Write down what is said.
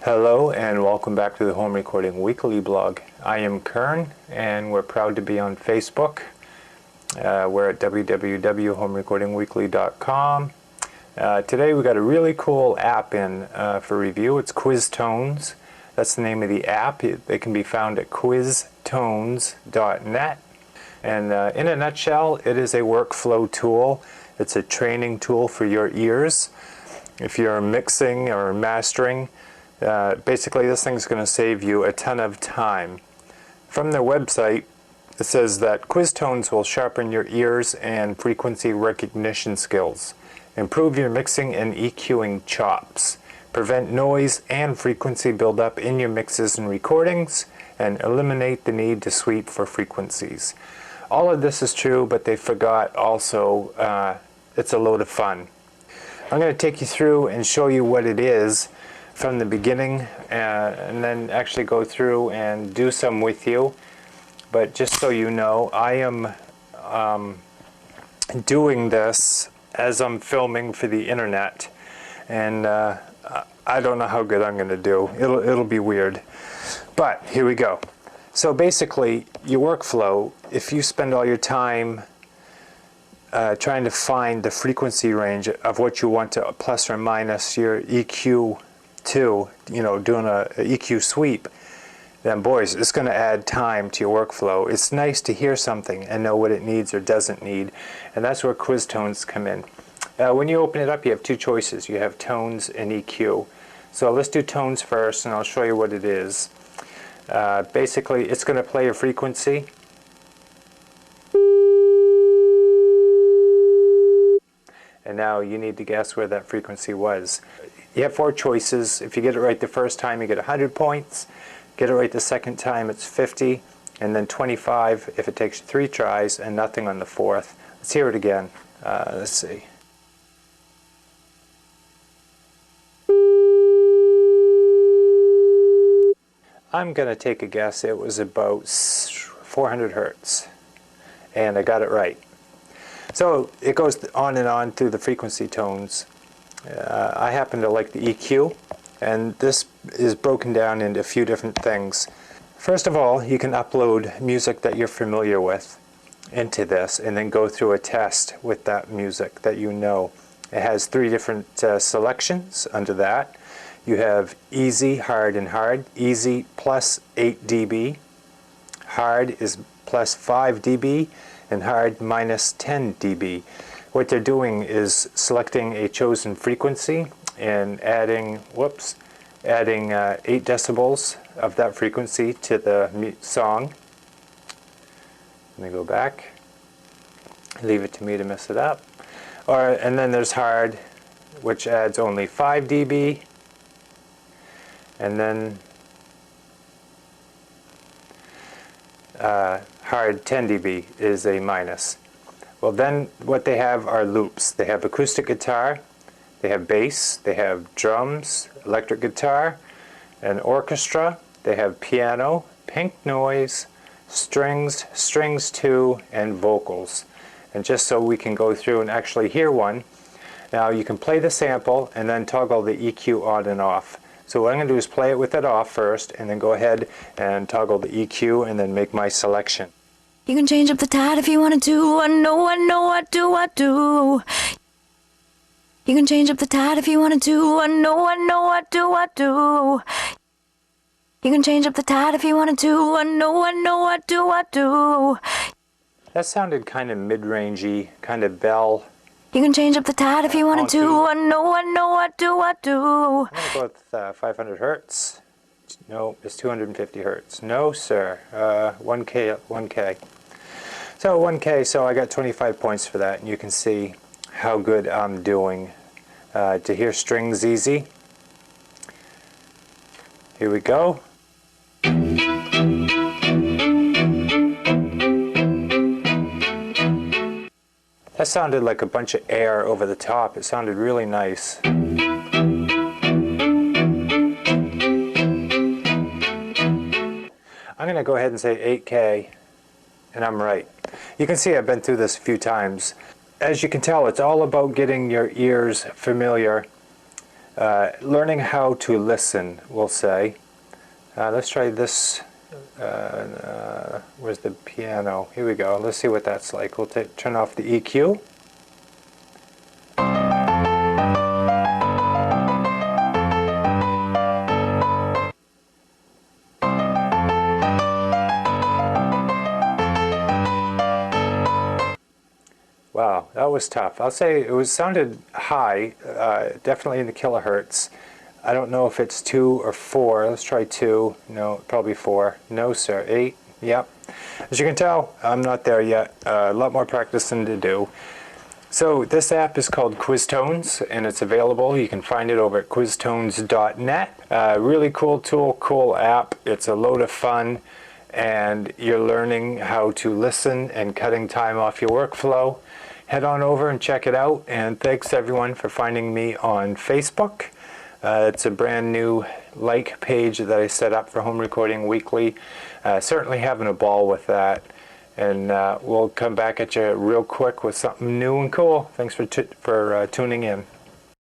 Hello and welcome back to the Home Recording Weekly blog. I am Kern and we're proud to be on Facebook. We're at www.homerecordingweekly.com. Today we got a really cool app in for review. It's Quiztones. That's the name of the app. It can be found at quiztones.net. And in a nutshell, it is a workflow tool. It's a training tool for your ears. If you're mixing or mastering, basically this thing's going to save you a ton of time. From their website, it says that Quiztones will sharpen your ears and frequency recognition skills, improve your mixing and EQing chops, prevent noise and frequency buildup in your mixes and recordings, and eliminate the need to sweep for frequencies. All of this is true, but they forgot also it's a load of fun. I'm going to take you through and show you what it is from the beginning and then actually go through and do some with you. But just so you know, I am doing this as I'm filming for the internet, and I don't know how good I'm going to do. It'll be weird, but here we go. So basically, your workflow, if you spend all your time trying to find the frequency range of what you want to plus or minus your EQ to, doing a EQ sweep, then boys, it's going to add time to your workflow. It's nice to hear something and know what it needs or doesn't need, and that's where Quiztones come in. When you open it up, you have two choices. You have tones and EQ. So let's do tones first, and I'll show you what it is. Basically, it's going to play a frequency. And now you need to guess where that frequency was. You have four choices. If you get it right the first time, you get 100 points. Get it right the second time, it's 50. And then 25 if it takes you 3 tries, and nothing on the fourth. Let's hear it again. Let's see. I'm going to take a guess. It was about 400 hertz. And I got it right. So it goes on and on through the frequency tones. I happen to like the EQ, and this is broken down into a few different things. First of all, you can upload music that you're familiar with into this and then go through a test with that music that you know. It has 3 different selections under that. You have easy, hard, and hard. Easy plus 8 dB. Hard is plus 5 dB. And hard minus 10 dB. What they're doing is selecting a chosen frequency and adding 8 decibels of that frequency to the song. Let me go back. Leave it to me to mess it up. And then there's hard, which adds only 5 dB. And then hard 10 dB is a minus. Well, then what they have are loops. They have acoustic guitar, they have bass, they have drums, electric guitar, an orchestra, they have piano, pink noise, strings, strings 2, and vocals. And just so we can go through and actually hear one, now you can play the sample and then toggle the EQ on and off. So what I'm going to do is play it with it off first, and then go ahead and toggle the EQ and then make my selection. You can change up the tide if you want to. I know, I do. You can change up the tide if you want to. I know, I do. You can change up the tide if you want to. I know, I do. That sounded kind of mid-rangey, kind of bell. You can change up the tide if you want to. I know, I do. I'm going to go with 500 hertz. No, it's 250 hertz. No, sir. 1K. So 1K, so I got 25 points for that, and you can see how good I'm doing. To hear strings easy. Here we go. That sounded like a bunch of air over the top. It sounded really nice. I'm going to go ahead and say 8K, and I'm right. You can see I've been through this a few times. As you can tell, it's all about getting your ears familiar learning how to listen, we'll say. Let's try this. Where's the piano? Here we go. Let's see what that's like. We'll turn off the EQ. Wow, that was tough. I'll say it sounded high, definitely in the kilohertz. I don't know if it's 2 or 4. Let's try 2. No, probably 4. No, sir. 8. Yep. As you can tell, I'm not there yet. A lot more practicing to do. So this app is called Quiztones, and it's available. You can find it over at quiztones.net. Really cool tool, cool app. It's a load of fun, and you're learning how to listen and cutting time off your workflow. Head on over and check it out, and thanks everyone for finding me on Facebook. It's a brand new like page that I set up for home recording weekly. Certainly having a ball with that, and we'll come back at you real quick with something new and cool. Thanks for tuning in.